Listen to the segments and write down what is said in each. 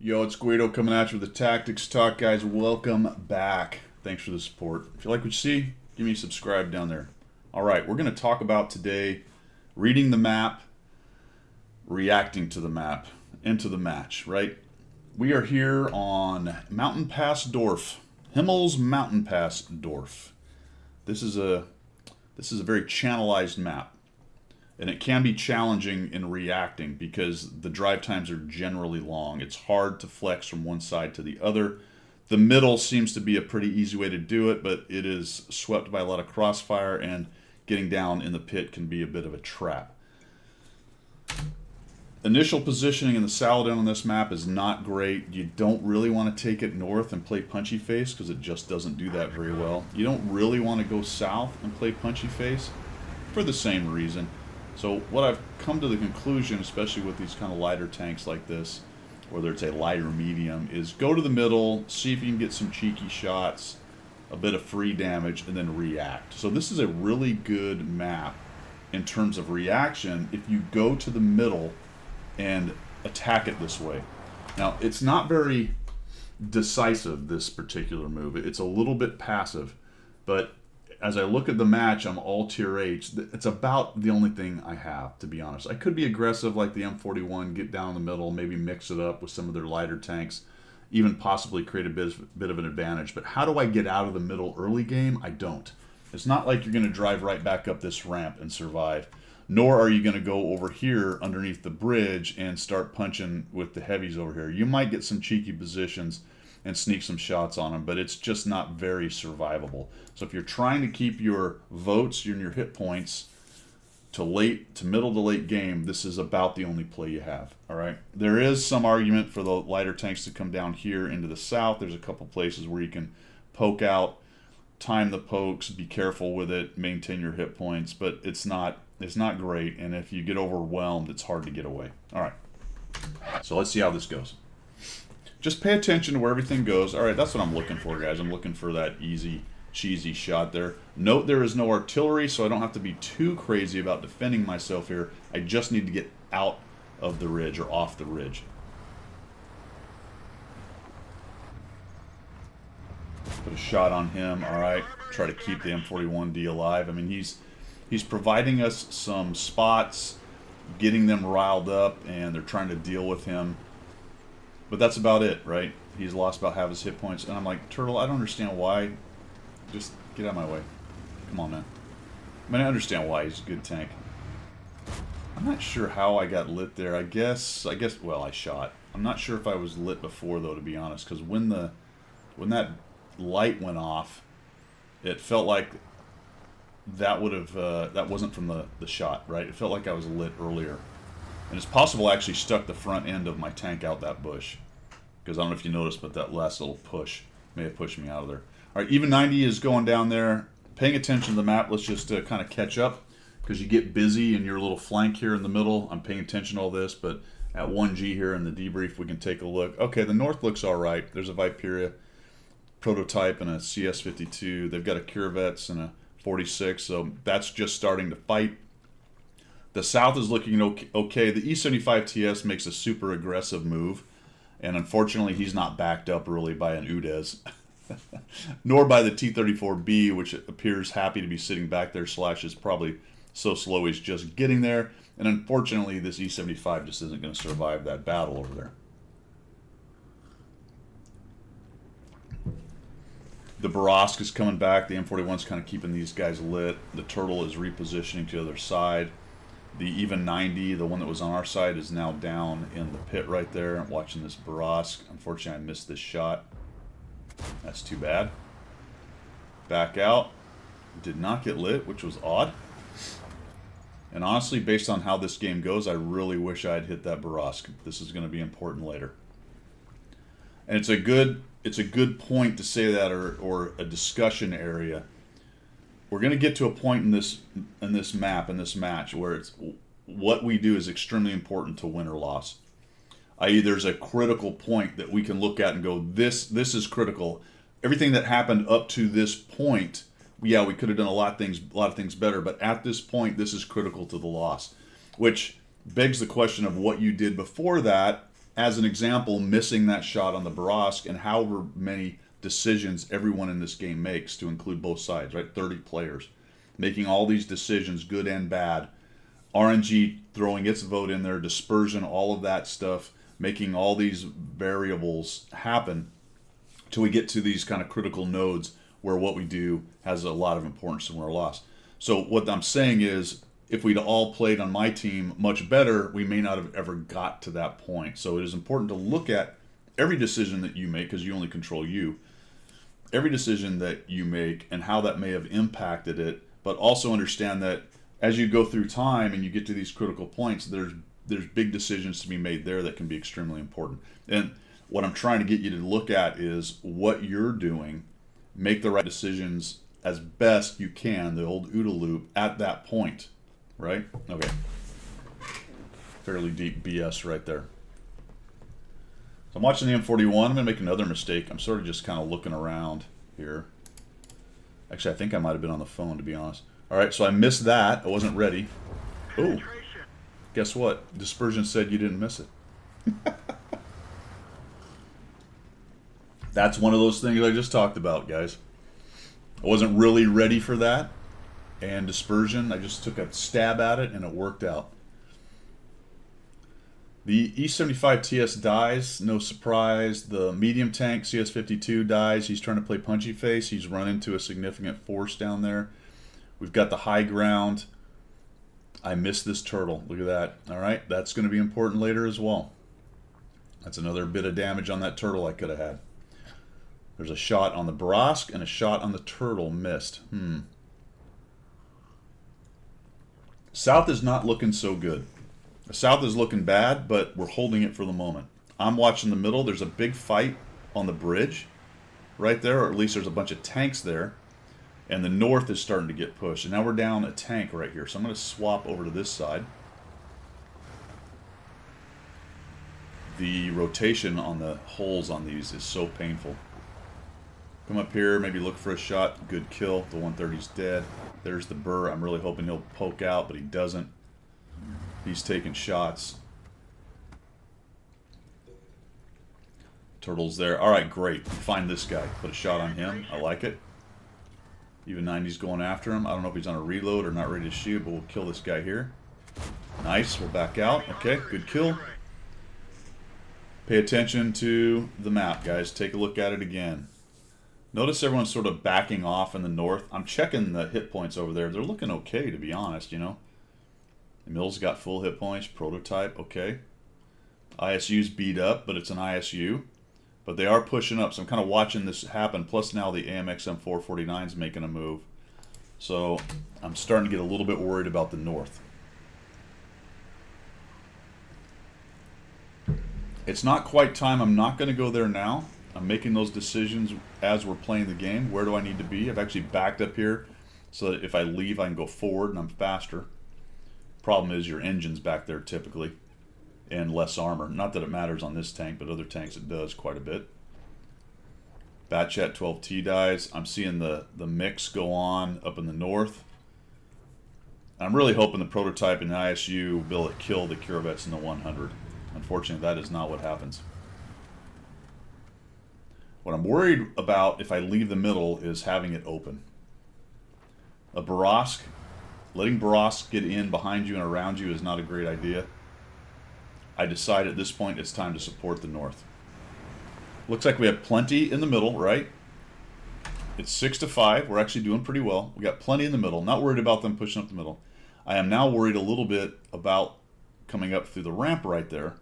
Yo, it's Guido coming at you with the Tactics Talk, guys. Welcome back. Thanks for the support. If you like what you see, give me a subscribe down there. All right, we're going to talk about today reading the map, reacting to the map, into the match, right? We are here on Mountain Pass Dorf, Himmel's Mountain Pass Dorf. This is a very channelized map. And it can be challenging in reacting because the drive times are generally long. It's hard to flex from one side to the other. The middle seems to be a pretty easy way to do it, but it is swept by a lot of crossfire, and getting down in the pit can be a bit of a trap. Initial positioning in the Saladin on this map is not great. You don't really want to take it north and play punchy face because it just doesn't do that very well. You don't really want to go south and play punchy face for the same reason. So what I've come to the conclusion, especially with these kind of lighter tanks like this, whether it's a light or medium, is go to the middle, see if you can get some cheeky shots, a bit of free damage, and then react. So this is a really good map in terms of reaction if you go to the middle and attack it this way. Now, it's not very decisive, this particular move. It's a little bit passive, but as I look at the match, I'm all tier H. It's about the only thing I have, to be honest. I could be aggressive like the M41, get down the middle, maybe mix it up with some of their lighter tanks, even possibly create a bit of an advantage. But how do I get out of the middle early game? I don't. It's not like you're going to drive right back up this ramp and survive, nor are you going to go over here underneath the bridge and start punching with the heavies over here. You might get some cheeky positions and sneak some shots on them, but it's just not very survivable. So if you're trying to keep your votes and your hit points to middle to late game, this is about the only play you have. All right. There is some argument for the lighter tanks to come down here into the south. There's a couple places where you can poke out, time the pokes, be careful with it, maintain your hit points, but it's not great. And if you get overwhelmed, it's hard to get away. All right. So let's see how this goes. Just pay attention to where everything goes. All right, that's what I'm looking for, guys. I'm looking for that easy, cheesy shot there. Note there is no artillery, so I don't have to be too crazy about defending myself here. I just need to get out of the ridge or off the ridge. Put a shot on him. All right, try to keep the M41D alive. I mean, he's providing us some spots, getting them riled up, and they're trying to deal with him. But that's about it, right? He's lost about half his hit points. And I'm like, Turtle, I don't understand why. Just get out of my way. Come on, man. I mean, I understand why. He's a good tank. I'm not sure how I got lit there. I guess, well, I shot. I'm not sure if I was lit before, though, to be honest. Because when that light went off, it felt like that wasn't from the shot, right? It felt like I was lit earlier. And it's possible I actually stuck the front end of my tank out that bush. Because I don't know if you noticed, but that last little push may have pushed me out of there. All right, even 90 is going down there. Paying attention to the map, let's just kind of catch up. Because you get busy in your little flank here in the middle. I'm paying attention to all this, but at 1G here in the debrief, we can take a look. Okay, the north looks all right. There's a Viperia prototype and a CS-52. They've got a Curvets and a 46, so that's just starting to fight. The south is looking okay. The E75TS makes a super aggressive move, and unfortunately he's not backed up really by an UDES, nor by the T-34B, which appears happy to be sitting back there, / is probably so slow he's just getting there, and unfortunately this E75 just isn't going to survive that battle over there. The Borovsk is coming back. The M41's kind of keeping these guys lit. The Turtle is repositioning to the other side. The even 90, the one that was on our side, is now down in the pit right there. I'm watching this Borovsk. Unfortunately, I missed this shot. That's too bad. Back out. Did not get lit, which was odd. And honestly, based on how this game goes, I really wish I had hit that Borovsk. This is going to be important later. And it's a good point to say that, or a discussion area. We're going to get to a point in this map, in this match, where it's what we do is extremely important to win or loss. I.e., there's a critical point that we can look at and go, this is critical. Everything that happened up to this point, yeah, we could have done a lot of things better, but at this point, this is critical to the loss, which begs the question of what you did before that as an example, missing that shot on the Barask and however many decisions everyone in this game makes, to include both sides, right? 30 players making all these decisions, good and bad. RNG throwing its vote in there, dispersion, all of that stuff, making all these variables happen till we get to these kind of critical nodes where what we do has a lot of importance and we're lost. So what I'm saying is, if we'd all played on my team much better, we may not have ever got to that point. So it is important to look at every decision that you make, because you only control you, every decision that you make and how that may have impacted it, but also understand that as you go through time and you get to these critical points, there's big decisions to be made there that can be extremely important. And what I'm trying to get you to look at is what you're doing, make the right decisions as best you can, the old OODA loop, at that point. Right? Okay. Fairly deep BS right there. So I'm watching the M41. I'm going to make another mistake. I'm sort of just kind of looking around here. Actually, I think I might have been on the phone, to be honest. All right, so I missed that. I wasn't ready. Oh, guess what? Dispersion said you didn't miss it. That's one of those things I just talked about, guys. I wasn't really ready for that. And dispersion, I just took a stab at it and it worked out. The E75 TS dies, no surprise. The medium tank CS52 dies. He's trying to play punchy face. He's run into a significant force down there. We've got the high ground. I missed this turtle. Look at that. All right, that's going to be important later as well. That's another bit of damage on that turtle I could have had. There's a shot on the Barask and a shot on the turtle missed. South is not looking so good. The South is looking bad, but we're holding it for the moment. I'm watching the middle. There's a big fight on the bridge right there, or at least there's a bunch of tanks there. And the North is starting to get pushed. And now we're down a tank right here. So I'm going to swap over to this side. The rotation on the holes on these is so painful. Come up here, maybe look for a shot. Good kill. The 130's dead. There's the Burr. I'm really hoping he'll poke out, but he doesn't. He's taking shots. Turtle's there. All right, great. Find this guy. Put a shot on him. I like it. Even 90's going after him. I don't know if he's on a reload or not ready to shoot, but we'll kill this guy here. Nice. We'll back out. Okay, good kill. Pay attention to the map, guys. Take a look at it again. Notice everyone's sort of backing off in the North. I'm checking the hit points over there. They're looking okay, to be honest, you know. Mills got full hit points. Prototype, okay. ISU's beat up, but it's an ISU. But they are pushing up, so I'm kind of watching this happen. Plus now the AMX M449 is making a move. So I'm starting to get a little bit worried about the North. It's not quite time. I'm not going to go there now. I'm making those decisions as we're playing the game. Where do I need to be? I've actually backed up here so that if I leave, I can go forward and I'm faster. Problem is your engine's back there typically and less armor. Not that it matters on this tank, but other tanks it does quite a bit. Batchat 12T dies. I'm seeing the mix go on up in the North. I'm really hoping the prototype and the ISU will be able to kill the Kurovets in the 100. Unfortunately, that is not what happens. What I'm worried about if I leave the middle is having it open. A Barask, letting Barask get in behind you and around you is not a great idea. I decide at this point it's time to support the North. Looks like we have plenty in the middle, right? It's 6-5. We're actually doing pretty well. We got plenty in the middle. Not worried about them pushing up the middle. I am now worried a little bit about coming up through the ramp right there.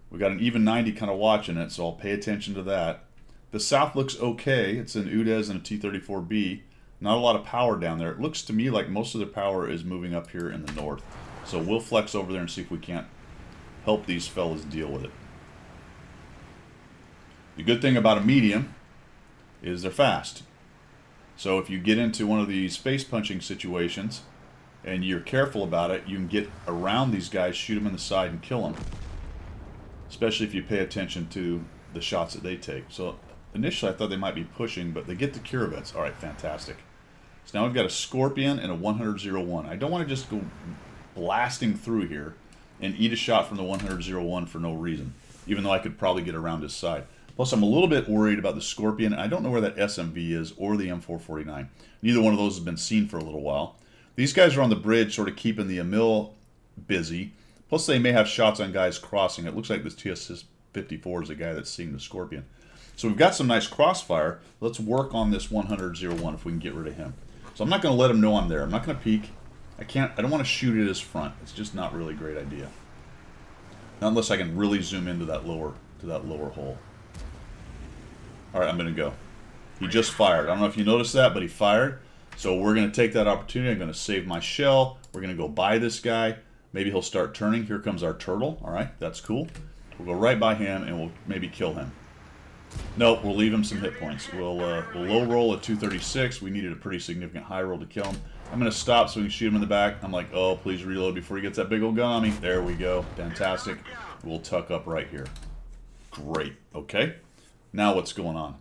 We got an even 90 kind of watching it, so I'll pay attention to that. The South looks okay. It's an UDES and a T-34B. Not a lot of power down there. It looks to me like most of their power is moving up here in the North. So we'll flex over there and see if we can't help these fellas deal with it. The good thing about a medium is they're fast. So if you get into one of these face punching situations and you're careful about it, you can get around these guys, shoot them in the side and kill them. Especially if you pay attention to the shots that they take. So initially I thought they might be pushing, but they get the Kurovets. All right, fantastic. So now we've got a Scorpion and a 100-01. I don't want to just go blasting through here and eat a shot from the 100-01 for no reason. even though I could probably get around his side. Plus, I'm a little bit worried about the Scorpion. I don't know where that SMV is or the M449. Neither one of those has been seen for a little while. These guys are on the bridge, sort of keeping the Emil busy. Plus, they may have shots on guys crossing. It looks like this TS-54 is a guy that's seeing the Scorpion. So we've got some nice crossfire. Let's work on this 100-01 if we can get rid of him. So I'm not going to let him know I'm there. I'm not going to peek. I don't want to shoot at his front. It's just not really a great idea. Not unless I can really zoom into that lower hole. All right, I'm going to go. He just fired. I don't know if you noticed that, but he fired. So we're going to take that opportunity. I'm going to save my shell. We're going to go by this guy. Maybe he'll start turning. Here comes our turtle. All right, that's cool. We'll go right by him, and we'll maybe kill him. Nope, we'll leave him some hit points. We'll low roll at 236. We needed a pretty significant high roll to kill him. I'm going to stop so we can shoot him in the back. I'm like, oh, please reload before he gets that big old gun on me. There we go. Fantastic. We'll tuck up right here. Great. Okay. Now what's going on?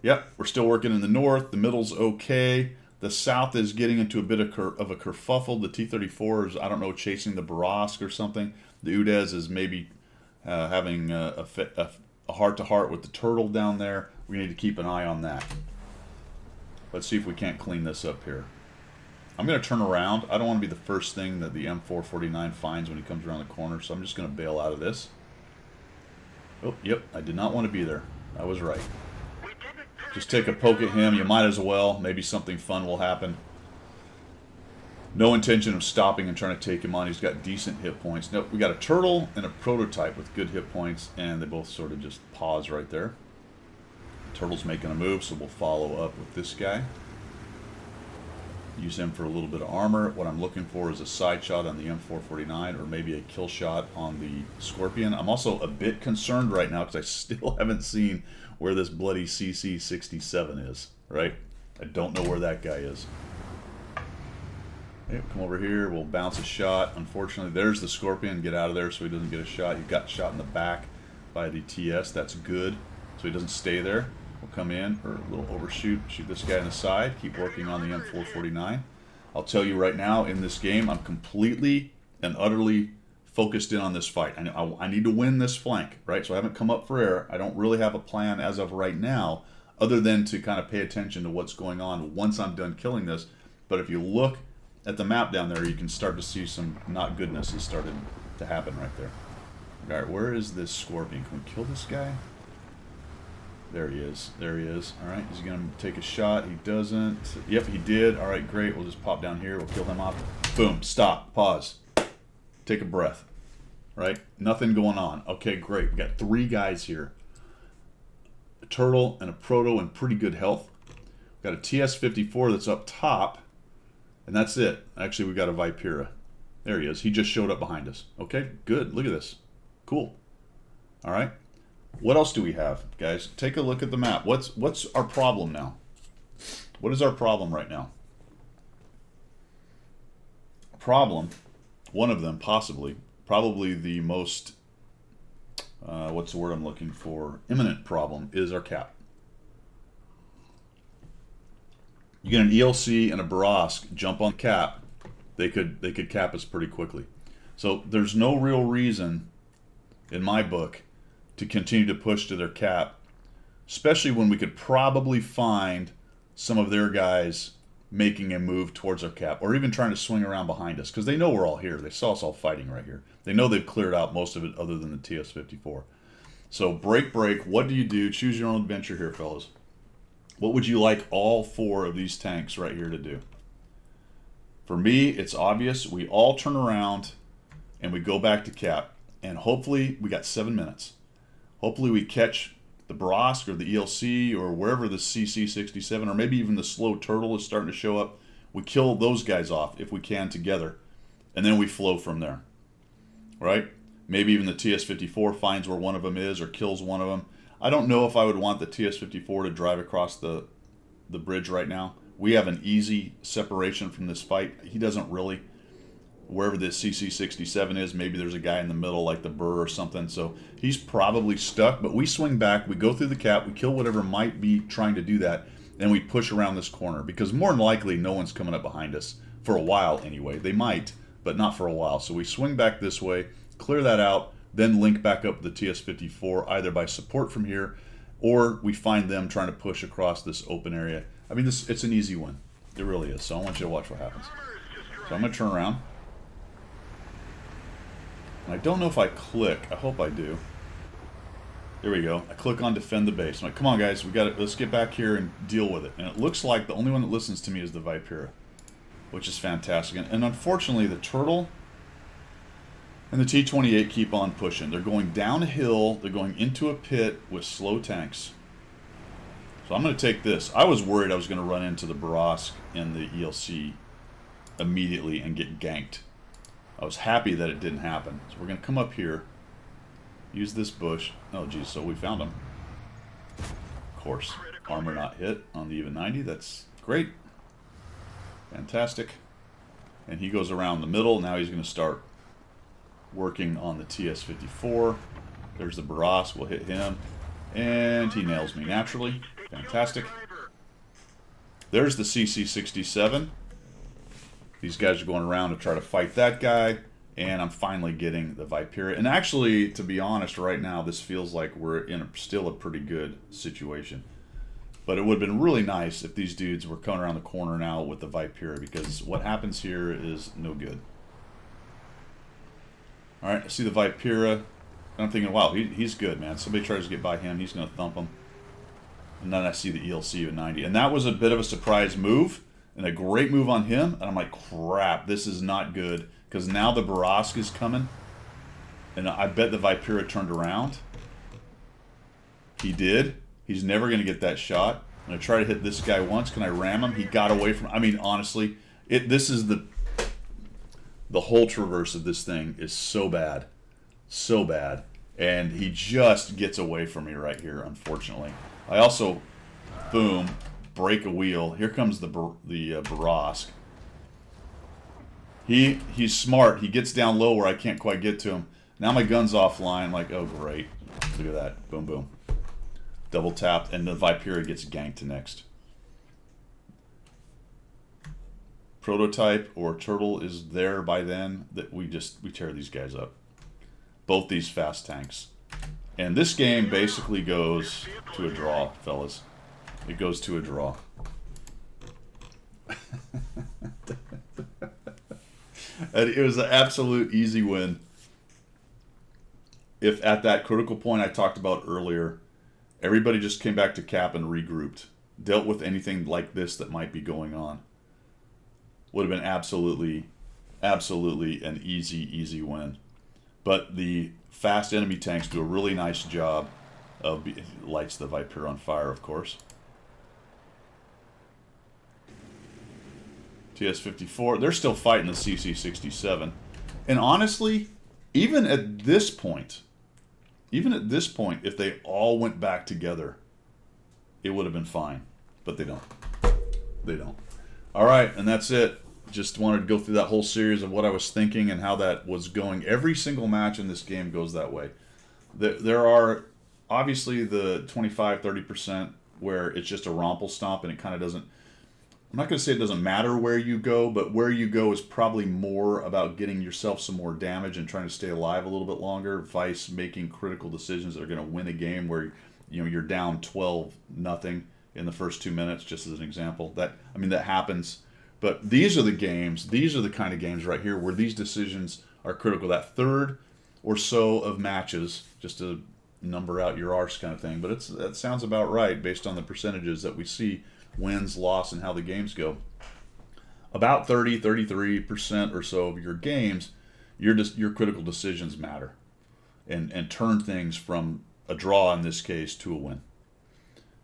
Yep, we're still working in the north. The middle's okay. The south is getting into a bit of a kerfuffle. The T-34 is, I don't know, chasing the Barask or something. The Udez is maybe having a heart-to-heart with the turtle down there. We need to keep an eye on that. Let's see if we can't clean this up here. I'm going to turn around. I don't want to be the first thing that the M449 finds when he comes around the corner, so I'm just going to bail out of this. Oh, yep, I did not want to be there. I was right. Just take a poke at him. You might as well. Maybe something fun will happen. No intention of stopping and trying to take him on. He's got decent hit points. Nope, we got a turtle and a prototype with good hit points, and they both sort of just pause right there. Turtle's making a move, so we'll follow up with this guy. Use him for a little bit of armor. What I'm looking for is a side shot on the M449 or maybe a kill shot on the Scorpion. I'm also a bit concerned right now because I still haven't seen where this bloody CC67 is, right? I don't know where that guy is. Okay, come over here. We'll bounce a shot. Unfortunately, there's the Scorpion. Get out of there so he doesn't get a shot. He got shot in the back by the TS. That's good. So he doesn't stay there. We'll come in, or a little overshoot, shoot this guy in the side, keep working on the M449. I'll tell you right now, in this game, I'm completely and utterly focused in on this fight. I need to win this flank, right? So I haven't come up for air. I don't really have a plan as of right now, other than to kind of pay attention to what's going on once I'm done killing this. But if you look at the map down there, you can start to see some not goodness has started to happen right there. All right, where is this Scorpion? Can we kill this guy? There he is. There he is. All right, he's going to take a shot. He doesn't. Yep, he did. All right, great. We'll just pop down here. We'll kill him off. Boom. Stop. Pause. Take a breath. Right? Nothing going on. Okay, great. We got 3 guys here. A turtle and a proto in pretty good health. We've got a TS-54 that's up top, and that's it. Actually, we got a Vipera. There he is. He just showed up behind us. Okay, good. Look at this. Cool. All right. What else do we have, guys? Take a look at the map. What's our problem now? What is our problem right now? Problem, one of them possibly, probably the most, what's the word I'm looking for, imminent problem is our cap. You get an ELC and a Barask jump on cap, they could cap us pretty quickly. So there's no real reason, in my book, to continue to push to their cap, especially when we could probably find some of their guys making a move towards our cap, or even trying to swing around behind us, because they know we're all here. They saw us all fighting right here. They know they've cleared out most of it other than the TS-54. So break, what do you do? Choose your own adventure here, fellas. What would you like all 4 of these tanks right here to do? For me, it's obvious. We all turn around and we go back to cap, and hopefully we got 7 minutes. Hopefully we catch the Barask or the ELC or wherever the CC67 or maybe even the slow turtle is starting to show up. We kill those guys off if we can together, and then we flow from there, right? Maybe even the TS-54 finds where one of them is or kills one of them. I don't know if I would want the TS-54 to drive across the bridge right now. We have an easy separation from this fight. He doesn't really. Wherever this CC67 is, maybe there's a guy in the middle like the Burr or something, so he's probably stuck, but we swing back, we go through the cap, we kill whatever might be trying to do that, then we push around this corner, because more than likely no one's coming up behind us, for a while anyway. They might, but not for a while. So we swing back this way, clear that out, then link back up with the TS-54 either by support from here, or we find them trying to push across this open area. I mean, it's an easy one. It really is. So I want you to watch what happens. So I'm going to turn around. And I don't know if I click. I hope I do. There we go. I click on defend the base. I'm like, come on, guys. We got it. Let's get back here and deal with it. And it looks like the only one that listens to me is the Vipera, which is fantastic. And unfortunately, the Turtle and the T-28 keep on pushing. They're going down a hill. They're going into a pit with slow tanks. So I'm going to take this. I was worried I was going to run into the Borovsk and the ELC immediately and get ganked. I was happy that it didn't happen. So we're going to come up here, use this bush. Oh, geez, so we found him. Of course, armor not hit on the even 90. That's great. Fantastic. And he goes around the middle. Now he's going to start working on the TS-54. There's the Borovsk. We'll hit him. And he nails me naturally. Fantastic. There's the CC-67. These guys are going around to try to fight that guy. And I'm finally getting the Vipera. And actually, to be honest, right now, this feels like we're in still a pretty good situation. But it would have been really nice if these dudes were coming around the corner now with the Vipera, because what happens here is no good. Alright, I see the Vipera. And I'm thinking, wow, he's good, man. Somebody tries to get by him, he's going to thump him. And then I see the ELC at 90. And that was a bit of a surprise move. And a great move on him. And I'm like, crap, this is not good. Because now the Borovsk is coming. And I bet the Vipera turned around. He did. He's never going to get that shot. I'm going to try to hit this guy once. Can I ram him? He got away from... I mean, honestly, this is the whole traverse of this thing is so bad. So bad. And he just gets away from me right here, unfortunately. I also, boom, break a wheel. Here comes the Borovsk. He's smart. He gets down low where I can't quite get to him. Now my gun's offline. I'm like, oh, great. Look at that. Boom, boom. Double tapped, and the Vipera gets ganked next. Prototype or Turtle is there by then. That we tear these guys up. Both these fast tanks. And this game basically goes to a draw, fellas. It goes to a draw. And it was an absolute easy win. If at that critical point I talked about earlier, everybody just came back to cap and regrouped, dealt with anything like this that might be going on, would have been absolutely an easy win. But the fast enemy tanks do a really nice job of lights the Vipera on fire, of course. TS-54, they're still fighting the CC-67. And honestly, even at this point, if they all went back together, it would have been fine. But they don't. They don't. All right, and that's it. Just wanted to go through that whole series of what I was thinking and how that was going. Every single match in this game goes that way. There are obviously the 25-30% where it's just a romple stomp and it kind of doesn't... I'm not going to say it doesn't matter where you go, but where you go is probably more about getting yourself some more damage and trying to stay alive a little bit longer, vice making critical decisions that are going to win a game where you're down 12-0 in the first 2 minutes, just as an example. That happens. But these are the kind of games right here where these decisions are critical. That third or so of matches, just to number out your arse kind of thing, but that sounds about right based on the percentages that we see. Wins, loss, and how the games go. About 33% or so of your games, your critical decisions matter, and turn things from a draw in this case to a win.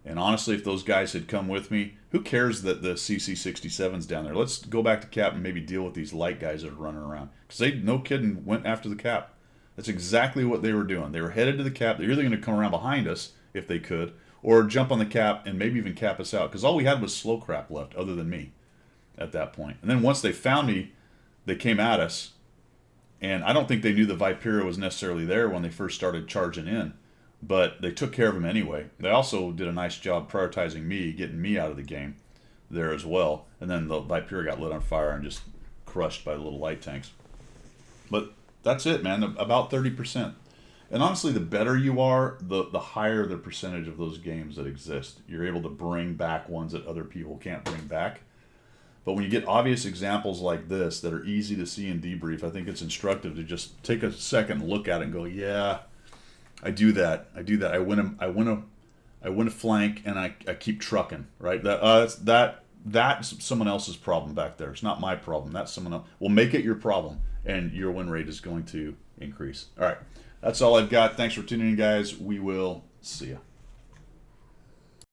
And honestly, if those guys had come with me, who cares that the CC-67's down there? Let's go back to cap and maybe deal with these light guys that are running around, because they, no kidding, went after the cap. That's exactly what they were doing. They were headed to the cap. They're either going to come around behind us if they could, or jump on the cap and maybe even cap us out. Because all we had was slow crap left, other than me, at that point. And then once they found me, they came at us. And I don't think they knew the Vipera was necessarily there when they first started charging in. But they took care of him anyway. They also did a nice job prioritizing me, getting me out of the game there as well. And then the Vipera got lit on fire and just crushed by the little light tanks. But that's it, man. About 30%. And honestly, the better you are, the higher the percentage of those games that exist. You're able to bring back ones that other people can't bring back. But when you get obvious examples like this that are easy to see in debrief, I think it's instructive to just take a second and look at it and go, yeah, I do that. I do that. I win a flank and I keep trucking, right? That's someone else's problem back there. It's not my problem. That's someone else. Well, make it your problem, and your win rate is going to increase. All right, that's all I've got. Thanks for tuning in, guys. We will see you.